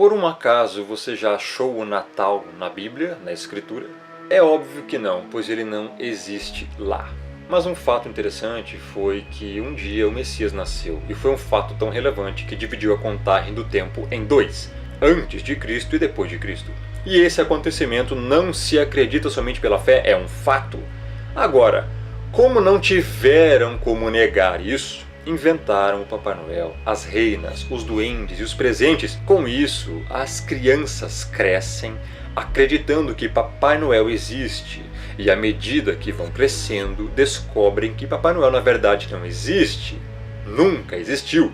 Por um acaso você já achou o Natal na Bíblia, na Escritura? É óbvio que não, pois ele não existe lá. Mas um fato interessante foi que um dia o Messias nasceu, e foi um fato tão relevante que dividiu a contagem do tempo em dois, antes de Cristo e depois de Cristo. E esse acontecimento não se acredita somente pela fé, é um fato. Agora, como não tiveram como negar isso, inventaram o Papai Noel, as reinas, os duendes e os presentes. Com isso, as crianças crescem acreditando que Papai Noel existe, e à medida que vão crescendo, descobrem que Papai Noel na verdade não existe, nunca existiu,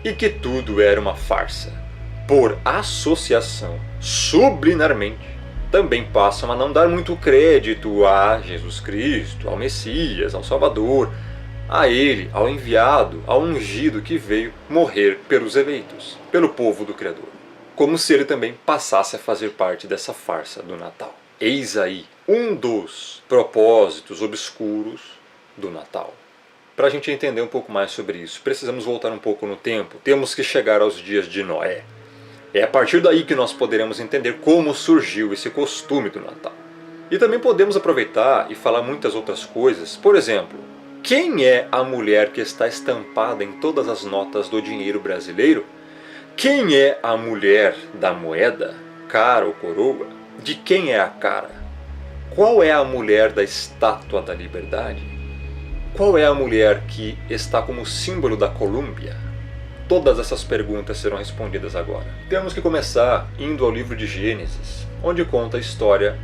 e que tudo era uma farsa. Por associação, subliminarmente, também passam a não dar muito crédito a Jesus Cristo, ao Messias, ao Salvador, a Ele, ao enviado, ao ungido que veio morrer pelos eleitos, pelo povo do Criador. Como se ele também passasse a fazer parte dessa farsa do Natal. Eis aí um dos propósitos obscuros do Natal. Para a gente entender um pouco mais sobre isso, precisamos voltar um pouco no tempo. Temos que chegar aos dias de Noé. É a partir daí que nós poderemos entender como surgiu esse costume do Natal. E também podemos aproveitar e falar muitas outras coisas. Por exemplo, quem é a mulher que está estampada em todas as notas do dinheiro brasileiro? Quem é a mulher da moeda, cara ou coroa? De quem é a cara? Qual é a mulher da estátua da liberdade? Qual é a mulher que está como símbolo da Colômbia? Todas essas perguntas serão respondidas agora. Temos que começar indo ao livro de Gênesis, onde conta a história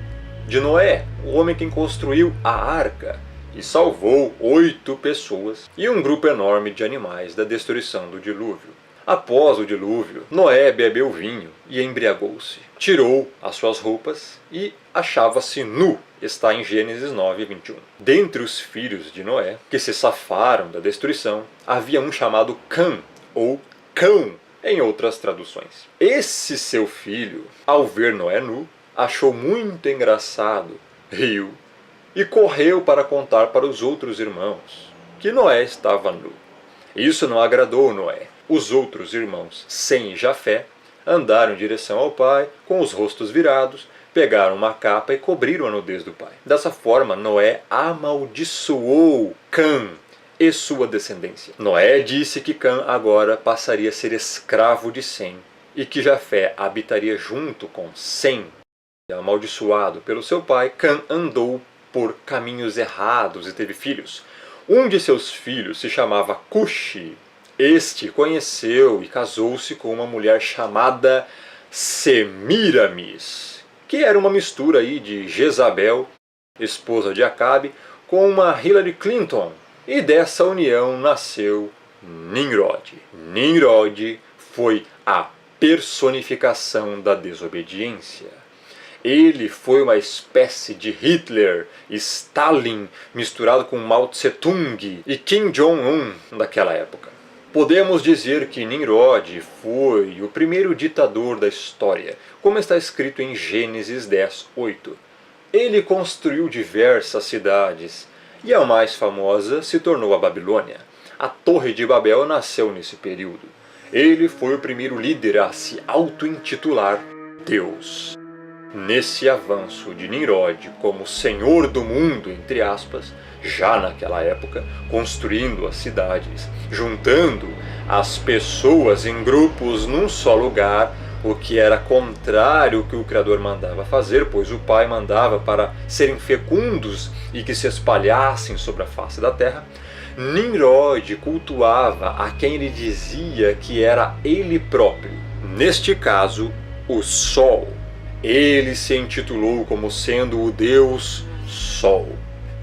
de Noé, o homem que construiu a arca e salvou 8 pessoas e um grupo enorme de animais da destruição do dilúvio. Após o dilúvio, Noé bebeu vinho e embriagou-se. Tirou as suas roupas e achava-se nu. Está em Gênesis 9:21. Dentre os filhos de Noé, que se safaram da destruição, havia um chamado Cã, ou Cão, em outras traduções. Esse seu filho, ao ver Noé nu, achou muito engraçado, riu e correu para contar para os outros irmãos que Noé estava nu. Isso não agradou Noé. Os outros irmãos, Sem e Jafé, andaram em direção ao pai, com os rostos virados, pegaram uma capa e cobriram a nudez do pai. Dessa forma, Noé amaldiçoou Cã e sua descendência. Noé disse que Cã agora passaria a ser escravo de Sem, e que Jafé habitaria junto com Sem. Amaldiçoado pelo seu pai, Cã andou por caminhos errados e teve filhos. Um de seus filhos se chamava Cuxi. Este conheceu e casou-se com uma mulher chamada Semiramis, que era uma mistura aí de Jezabel, esposa de Acabe, com uma Hillary Clinton. E dessa união nasceu Nimrod. Nimrod foi a personificação da desobediência. Ele foi uma espécie de Hitler, Stalin, misturado com Mao Tse-tung e Kim Jong-un daquela época. Podemos dizer que Nimrod foi o primeiro ditador da história, como está escrito em Gênesis 10:8. Ele construiu diversas cidades, e a mais famosa se tornou a Babilônia. A Torre de Babel nasceu nesse período. Ele foi o primeiro líder a se auto-intitular Deus. Nesse avanço de Nimrod como senhor do mundo, entre aspas, já naquela época, construindo as cidades, juntando as pessoas em grupos num só lugar, o que era contrário ao que o Criador mandava fazer, pois o Pai mandava para serem fecundos e que se espalhassem sobre a face da terra. Nimrod cultuava a quem ele dizia que era ele próprio, neste caso, o Sol. Ele se intitulou como sendo o Deus Sol.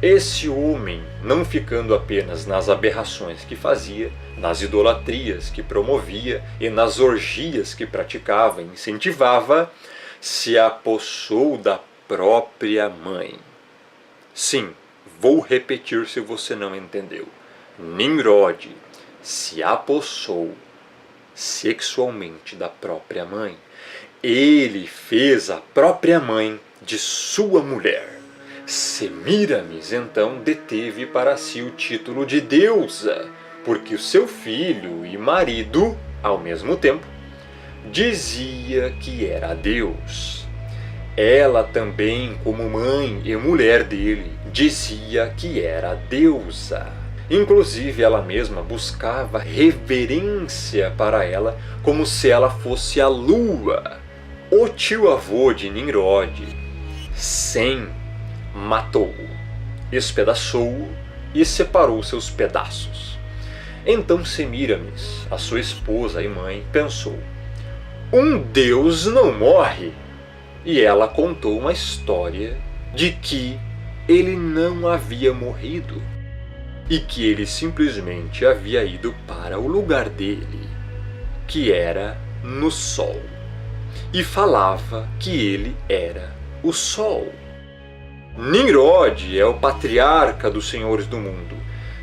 Esse homem, não ficando apenas nas aberrações que fazia, nas idolatrias que promovia e nas orgias que praticava e incentivava, se apossou da própria mãe. Sim, vou repetir se você não entendeu. Nimrod se apossou sexualmente da própria mãe. Ele fez a própria mãe de sua mulher. Semiramis, então, deteve para si o título de deusa, porque o seu filho e marido, ao mesmo tempo, dizia que era Deus. Ela também, como mãe e mulher dele, dizia que era deusa. Inclusive, ela mesma buscava reverência para ela, como se ela fosse a lua. O tio-avô de Nimrod, Sem, matou-o, espedaçou-o e separou seus pedaços. Então Semíramis, a sua esposa e mãe, pensou: um deus não morre. E ela contou uma história de que ele não havia morrido e que ele simplesmente havia ido para o lugar dele, que era no sol, e falava que ele era o sol. Nimrod é o patriarca dos senhores do mundo,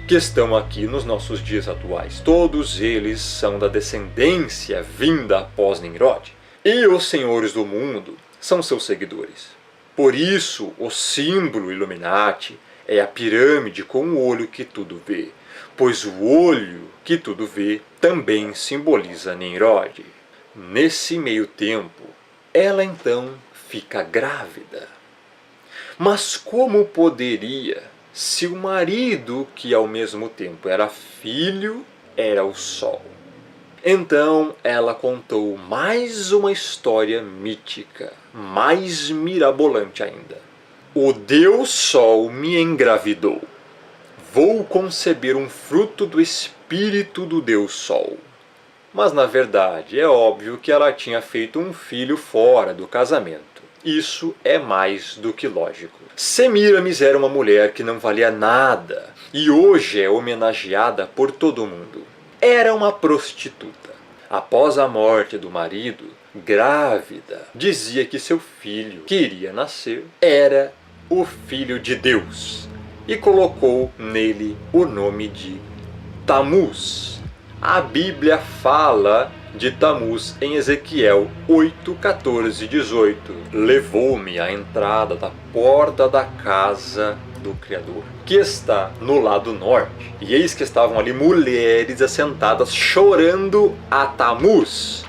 que estão aqui nos nossos dias atuais. Todos eles são da descendência vinda após Nimrod. E os senhores do mundo são seus seguidores. Por isso, o símbolo Illuminati é a pirâmide com o olho que tudo vê, pois o olho que tudo vê também simboliza Nimrod. Nesse meio tempo, ela então fica grávida. Mas como poderia, se o marido, que ao mesmo tempo era filho, era o sol? Então ela contou mais uma história mítica, mais mirabolante ainda. O Deus Sol me engravidou. Vou conceber um fruto do espírito do Deus Sol. Mas na verdade é óbvio que ela tinha feito um filho fora do casamento. Isso é mais do que lógico. Semíramis era uma mulher que não valia nada e hoje é homenageada por todo mundo. Era uma prostituta. Após a morte do marido, grávida, dizia que seu filho, que iria nascer, era o Filho de Deus e colocou nele o nome de Tamuz. A Bíblia fala de Tamuz em Ezequiel 8, 14 e 18. Levou-me à entrada da porta da casa do Criador, que está no lado norte. E eis que estavam ali mulheres assentadas chorando a Tamuz.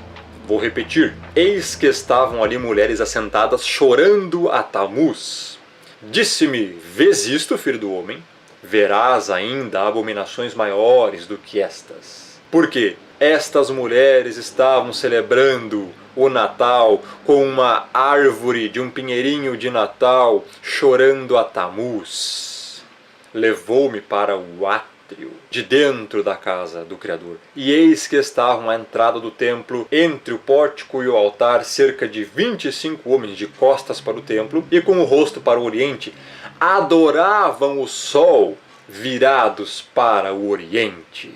Vou repetir. Eis que estavam ali mulheres assentadas chorando a Tamuz. Disse-me: vês isto, filho do homem? Verás ainda abominações maiores do que estas. Porque estas mulheres estavam celebrando o Natal com uma árvore de um pinheirinho de Natal, chorando a Tamuz. Levou-me para o átrio de dentro da casa do Criador. E eis que estavam à entrada do templo, entre o pórtico e o altar, cerca de 25 homens de costas para o templo e com o rosto para o oriente. Adoravam o sol, virados para o oriente.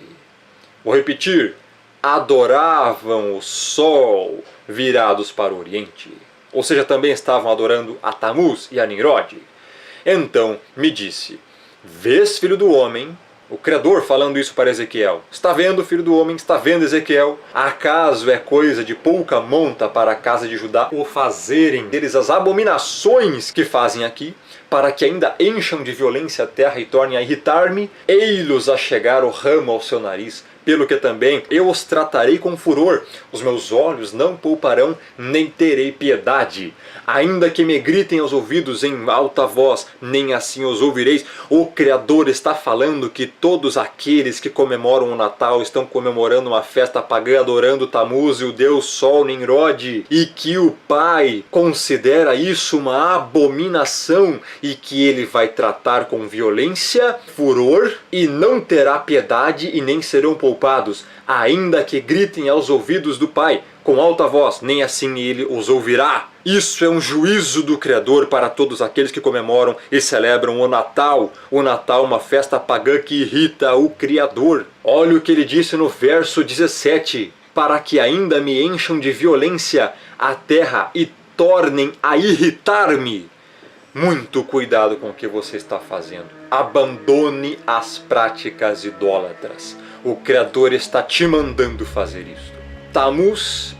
Vou repetir. Adoravam o sol, virados para o oriente. Ou seja, também estavam adorando a Tamuz e a Nimrod. Então me disse: vês, filho do homem? O Criador falando isso para Ezequiel. Está vendo, filho do homem? Está vendo, Ezequiel? Acaso é coisa de pouca monta para a casa de Judá o fazerem deles as abominações que fazem aqui, para que ainda encham de violência a terra e tornem a irritar-me? Ei-los a chegar o ramo ao seu nariz, pelo que também eu os tratarei com furor. Os meus olhos não pouparão, nem terei piedade. Ainda que me gritem aos ouvidos em alta voz, nem assim os ouvireis. O Criador está falando que todos aqueles que comemoram o Natal estão comemorando uma festa pagã, adorando Tamuz e o Deus Sol Nimrod, e que o Pai considera isso uma abominação e que ele vai tratar com violência, furor, e não terá piedade e nem serão poupados, ainda que gritem aos ouvidos do Pai com alta voz, nem assim ele os ouvirá. Isso é um juízo do Criador para todos aqueles que comemoram e celebram o Natal. O Natal, uma festa pagã que irrita o Criador. Olha o que ele disse no verso 17. Para que ainda me encham de violência a terra e tornem a irritar-me. Muito cuidado com o que você está fazendo. Abandone as práticas idólatras. O Criador está te mandando fazer isso. Tamuz,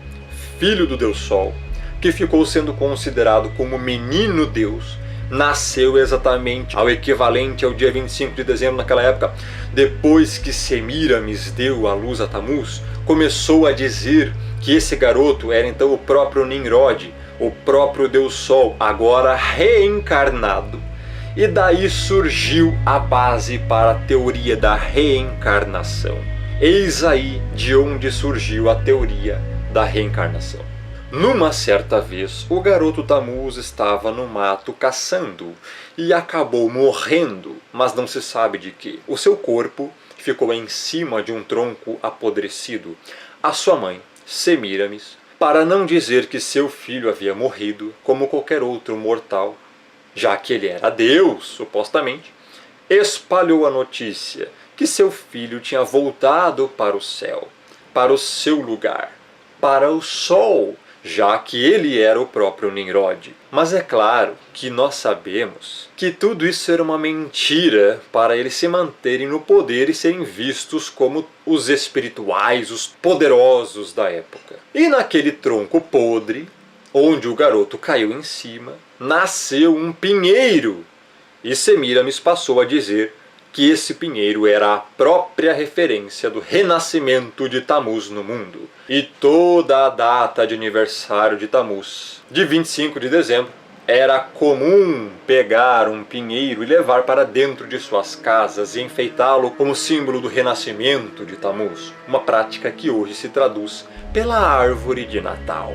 filho do Deus Sol, que ficou sendo considerado como menino Deus, nasceu exatamente ao equivalente ao dia 25 de dezembro naquela época. Depois que Semíramis deu à luz a Tamuz, começou a dizer que esse garoto era então o próprio Nimrod, o próprio Deus Sol, agora reencarnado. E daí surgiu a base para a teoria da reencarnação. Eis aí de onde surgiu a teoria da reencarnação. Numa certa vez, o garoto Tammuz estava no mato caçando e acabou morrendo, mas não se sabe de quê. O seu corpo ficou em cima de um tronco apodrecido. A sua mãe, Semíramis, para não dizer que seu filho havia morrido como qualquer outro mortal, já que ele era Deus, supostamente, espalhou a notícia que seu filho tinha voltado para o céu, para o seu lugar, para o sol, já que ele era o próprio Nimrod. Mas é claro que nós sabemos que tudo isso era uma mentira para eles se manterem no poder e serem vistos como os espirituais, os poderosos da época. E naquele tronco podre, onde o garoto caiu em cima, nasceu um pinheiro. E Semíramis passou a dizer que esse pinheiro era a própria referência do renascimento de Tammuz no mundo. E toda a data de aniversário de Tammuz, de 25 de dezembro, era comum pegar um pinheiro e levar para dentro de suas casas e enfeitá-lo como símbolo do renascimento de Tammuz. Uma prática que hoje se traduz pela árvore de Natal.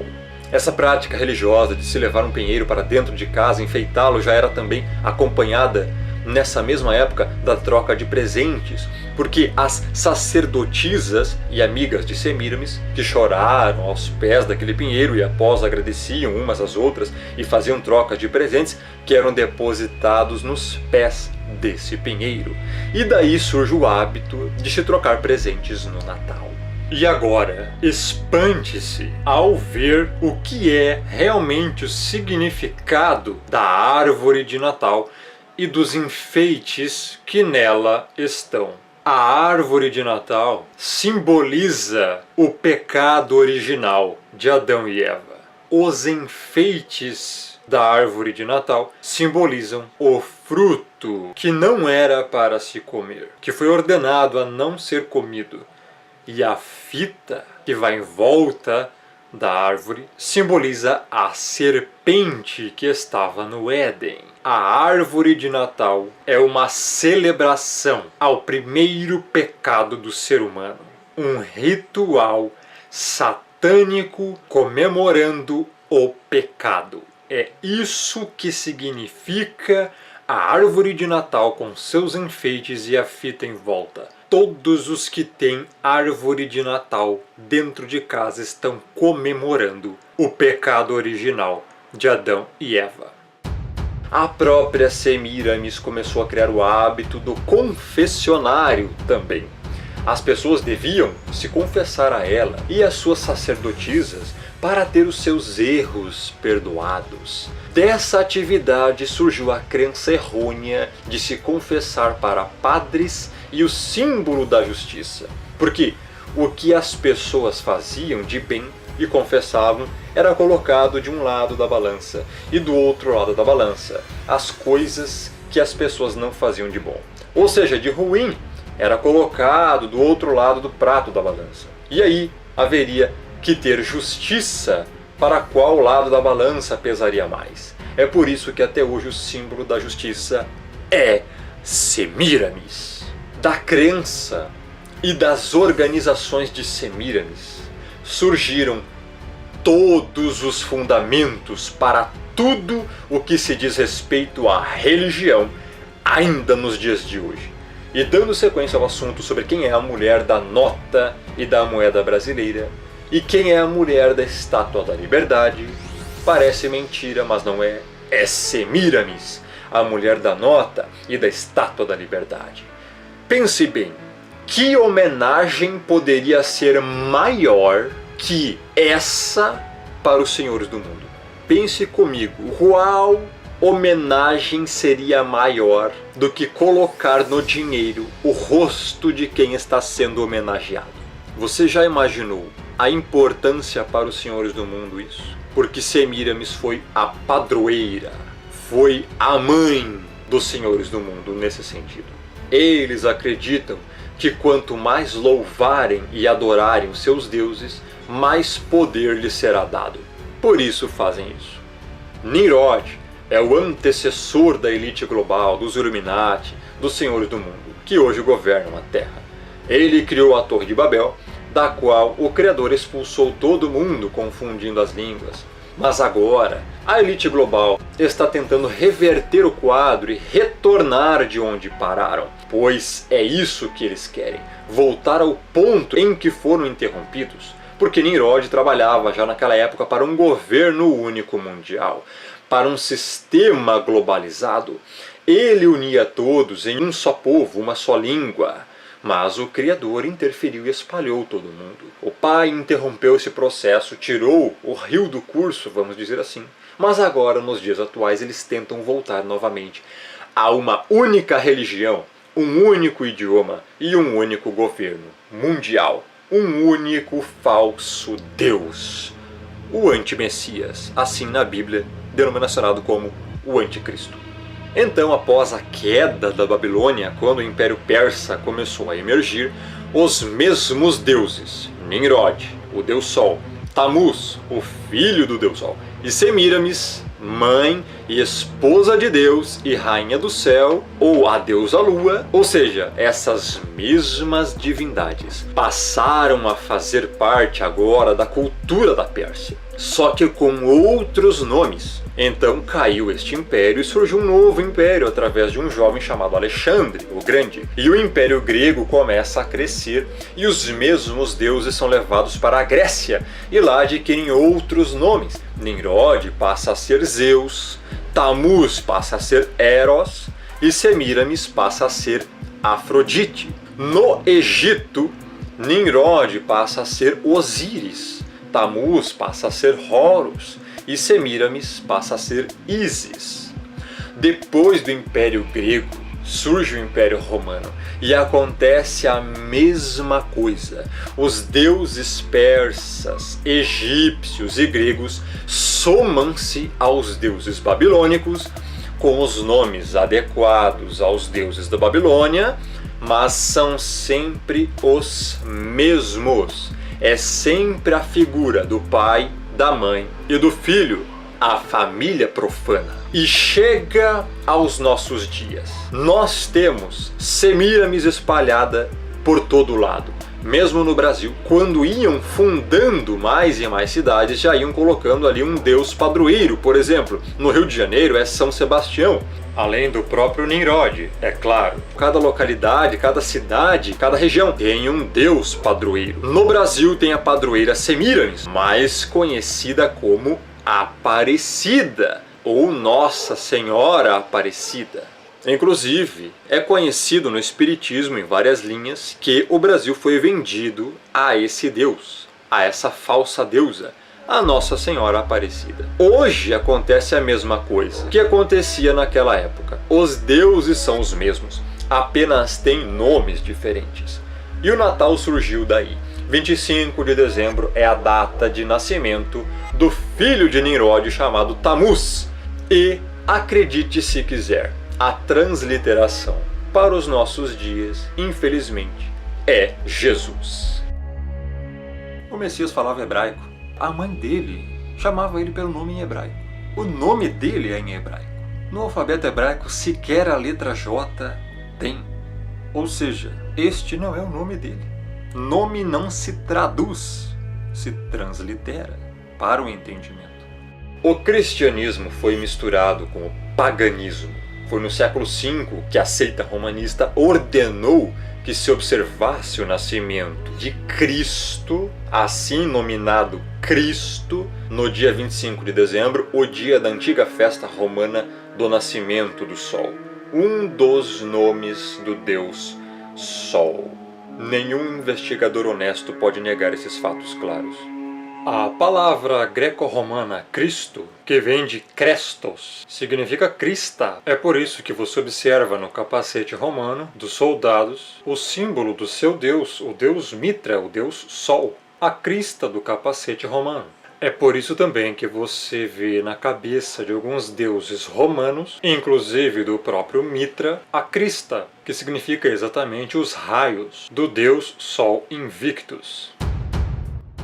Essa prática religiosa de se levar um pinheiro para dentro de casa e enfeitá-lo já era também acompanhada, nessa mesma época, da troca de presentes, porque as sacerdotisas e amigas de Semíramis, que choraram aos pés daquele pinheiro e após agradeciam umas às outras e faziam trocas de presentes que eram depositados nos pés desse pinheiro. E daí surge o hábito de se trocar presentes no Natal. E agora, espante-se ao ver o que é realmente o significado da árvore de Natal e dos enfeites que nela estão. A árvore de Natal simboliza o pecado original de Adão e Eva. Os enfeites da árvore de Natal simbolizam o fruto que não era para se comer, que foi ordenado a não ser comido. E a fita que vai em volta da árvore simboliza a serpente que estava no Éden. A árvore de Natal é uma celebração ao primeiro pecado do ser humano. Um ritual satânico comemorando o pecado. É isso que significa a árvore de Natal com seus enfeites e a fita em volta. Todos os que têm árvore de Natal dentro de casa estão comemorando o pecado original de Adão e Eva. A própria Semíramis começou a criar o hábito do confessionário também. As pessoas deviam se confessar a ela e às suas sacerdotisas para ter os seus erros perdoados. Dessa atividade surgiu a crença errônea de se confessar para padres e o símbolo da justiça. Porque o que as pessoas faziam de bem e confessavam era colocado de um lado da balança e do outro lado da balança as coisas que as pessoas não faziam de bom. Ou seja, de ruim era colocado do outro lado do prato da balança. E aí haveria que ter justiça para qual lado da balança pesaria mais. É por isso que até hoje o símbolo da justiça é Semíramis. Da crença e das organizações de Semíramis surgiram todos os fundamentos para tudo o que se diz respeito à religião ainda nos dias de hoje. E dando sequência ao assunto sobre quem é a mulher da nota e da moeda brasileira e quem é a mulher da Estátua da Liberdade, parece mentira, mas não é. É Semíramis, a mulher da nota e da Estátua da Liberdade. Pense bem, que homenagem poderia ser maior que essa para os senhores do mundo? Pense comigo, qual homenagem seria maior do que colocar no dinheiro o rosto de quem está sendo homenageado? Você já imaginou a importância para os senhores do mundo isso? Porque Semíramis foi a padroeira, foi a mãe dos senhores do mundo nesse sentido. Eles acreditam que quanto mais louvarem e adorarem os seus deuses, mais poder lhe será dado. Por isso fazem isso. Nimrod é o antecessor da elite global, dos Illuminati, dos senhores do mundo, que hoje governam a Terra. Ele criou a Torre de Babel, da qual o Criador expulsou todo mundo, confundindo as línguas. Mas agora, a elite global está tentando reverter o quadro e retornar de onde pararam, pois é isso que eles querem, voltar ao ponto em que foram interrompidos, porque Nimrod trabalhava já naquela época para um governo único mundial, para um sistema globalizado. Ele unia todos em um só povo, uma só língua. Mas o Criador interferiu e espalhou todo mundo. O Pai interrompeu esse processo, tirou o rio do curso, vamos dizer assim. Mas agora, nos dias atuais, eles tentam voltar novamente a uma única religião, um único idioma e um único governo mundial. Um único falso Deus. O anti-Messias, assim na Bíblia, denominacionado como o Anticristo. Então, após a queda da Babilônia, quando o Império Persa começou a emergir, os mesmos deuses, Nimrod, o Deus Sol, Tammuz, o filho do Deus Sol, e Semíramis, mãe e esposa de Deus e rainha do céu, ou a deusa Lua, ou seja, essas mesmas divindades passaram a fazer parte agora da cultura da Pérsia, só que com outros nomes. Então caiu este império e surgiu um novo império através de um jovem chamado Alexandre, o Grande. E o Império Grego começa a crescer e os mesmos deuses são levados para a Grécia e lá adquirem outros nomes. Nimrod passa a ser Zeus, Tammuz passa a ser Eros e Semíramis passa a ser Afrodite. No Egito, Nimrod passa a ser Osíris, Tammuz passa a ser Horus e Semíramis passa a ser Ísis. Depois do Império Grego, surge o Império Romano e acontece a mesma coisa. Os deuses persas, egípcios e gregos somam-se aos deuses babilônicos com os nomes adequados aos deuses da Babilônia, mas são sempre os mesmos. É sempre a figura do pai, da mãe e do filho, a família profana. E chega aos nossos dias. Nós temos Semíramis espalhada por todo lado. Mesmo no Brasil, quando iam fundando mais e mais cidades, já iam colocando ali um deus padroeiro. Por exemplo, no Rio de Janeiro é São Sebastião, além do próprio Nimrod, é claro. Cada localidade, cada cidade, cada região tem um deus padroeiro. No Brasil tem a padroeira Semíramis, mais conhecida como Aparecida, ou Nossa Senhora Aparecida. Inclusive, é conhecido no espiritismo em várias linhas que o Brasil foi vendido a esse deus, a essa falsa deusa, a Nossa Senhora Aparecida. Hoje acontece a mesma coisa que acontecia naquela época. Os deuses são os mesmos, apenas têm nomes diferentes. E o Natal surgiu daí. 25 de dezembro é a data de nascimento do filho de Nimrod chamado Tammuz. E, acredite se quiser, a transliteração para os nossos dias, infelizmente, é Jesus. O Messias falava hebraico. A mãe dele chamava ele pelo nome em hebraico. O nome dele é em hebraico. No alfabeto hebraico, sequer a letra J tem. Ou seja, este não é o nome dele. Nome não se traduz, se translitera para o entendimento. O cristianismo foi misturado com o paganismo. Foi no século V que a seita romanista ordenou que se observasse o nascimento de Cristo, assim nominado Cristo, no dia 25 de dezembro, o dia da antiga festa romana do nascimento do Sol. Um dos nomes do Deus Sol. Nenhum investigador honesto pode negar esses fatos claros. A palavra greco-romana Cristo, que vem de Krestos, significa crista. É por isso que você observa no capacete romano dos soldados o símbolo do seu deus, o deus Mitra, o deus Sol, a crista do capacete romano. É por isso também que você vê na cabeça de alguns deuses romanos, inclusive do próprio Mitra, a crista, que significa exatamente os raios do deus Sol Invictus.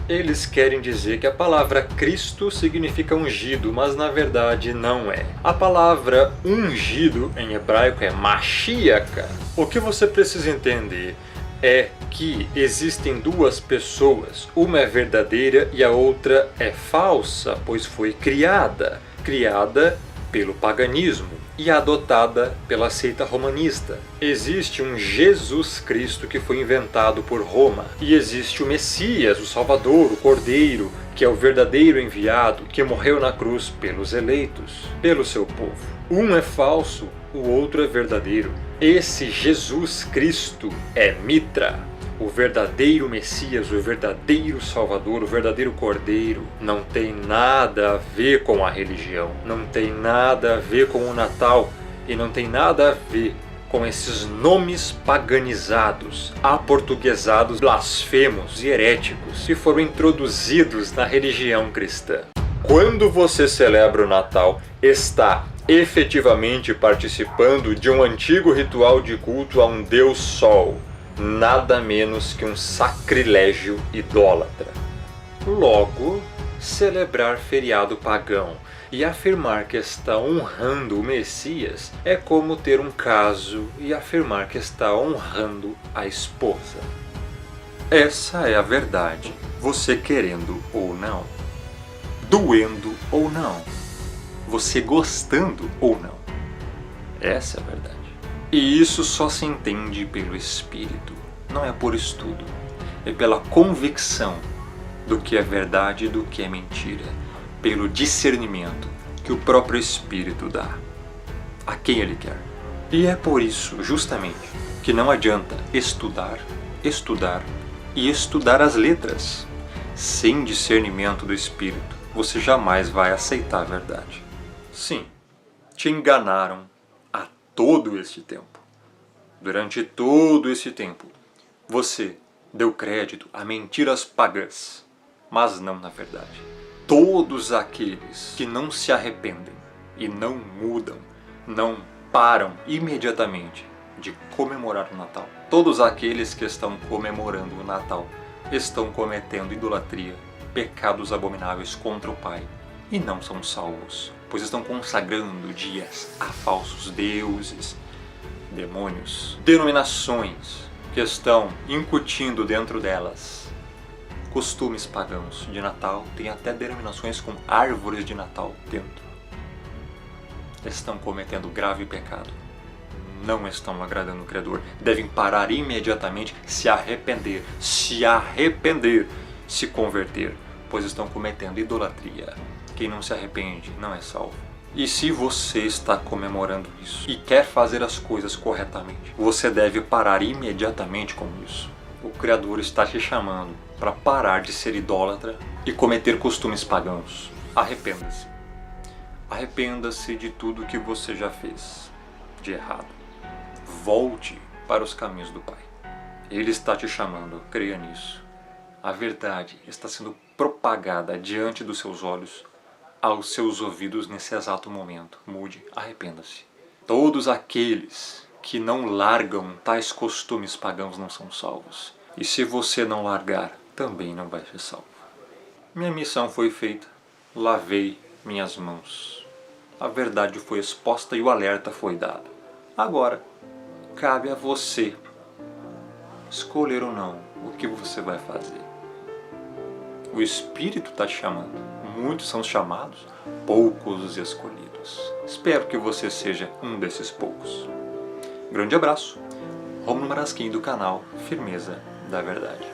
Eles querem dizer que a palavra Cristo significa ungido, mas na verdade não é. A palavra ungido em hebraico é Mashiach. O que você precisa entender é que existem duas pessoas, uma é verdadeira e a outra é falsa, pois foi criada pelo paganismo e adotada pela seita romanista. Existe um Jesus Cristo que foi inventado por Roma, e existe o Messias, o Salvador, o Cordeiro, que é o verdadeiro enviado, que morreu na cruz pelos eleitos, pelo seu povo. Um é falso, o outro é verdadeiro. Esse Jesus Cristo é Mitra, o verdadeiro Messias, o verdadeiro Salvador, o verdadeiro Cordeiro. Não tem nada a ver com a religião, não tem nada a ver com o Natal e não tem nada a ver com esses nomes paganizados, aportuguesados, blasfemos e heréticos que foram introduzidos na religião cristã. Quando você celebra o Natal, está efetivamente participando de um antigo ritual de culto a um Deus Sol, nada menos que um sacrilégio idólatra. Logo, celebrar feriado pagão e afirmar que está honrando o Messias é como ter um caso e afirmar que está honrando a esposa. Essa é a verdade, você querendo ou não, doendo ou não, você gostando ou não. Essa é a verdade. E isso só se entende pelo Espírito, não é por estudo, é pela convicção do que é verdade e do que é mentira, pelo discernimento que o próprio Espírito dá a quem Ele quer. E é por isso, justamente, que não adianta estudar e estudar as letras. Sem discernimento do Espírito, você jamais vai aceitar a verdade. Sim, te enganaram há todo este tempo. Durante todo esse tempo, você deu crédito a mentiras pagãs, mas não na verdade. Todos aqueles que não se arrependem e não mudam, não param imediatamente de comemorar o Natal, todos aqueles que estão comemorando o Natal estão cometendo idolatria, pecados abomináveis contra o Pai e não são salvos, pois estão consagrando dias a falsos deuses, demônios, denominações que estão incutindo dentro delas costumes pagãos de Natal, tem até denominações com árvores de Natal dentro. Estão cometendo grave pecado, não estão agradando o Criador, devem parar imediatamente, se arrepender, se converter, pois estão cometendo idolatria. Quem não se arrepende não é salvo. E se você está comemorando isso e quer fazer as coisas corretamente, você deve parar imediatamente com isso. O Criador está te chamando para parar de ser idólatra e cometer costumes pagãos. Arrependa-se. Arrependa-se de tudo que você já fez de errado. Volte para os caminhos do Pai. Ele está te chamando, creia nisso. A verdade está sendo propagada diante dos seus olhos, aos seus ouvidos nesse exato momento. Mude, arrependa-se. Todos aqueles que não largam tais costumes pagãos não são salvos. E se você não largar, também não vai ser salvo. Minha missão foi feita, lavei minhas mãos. A verdade foi exposta e o alerta foi dado. Agora, cabe a você escolher ou não o que você vai fazer. O Espírito está te chamando. Muitos são chamados, poucos os escolhidos. Espero que você seja um desses poucos. Grande abraço. Rômulo Marasquim do canal Firmeza da Verdade.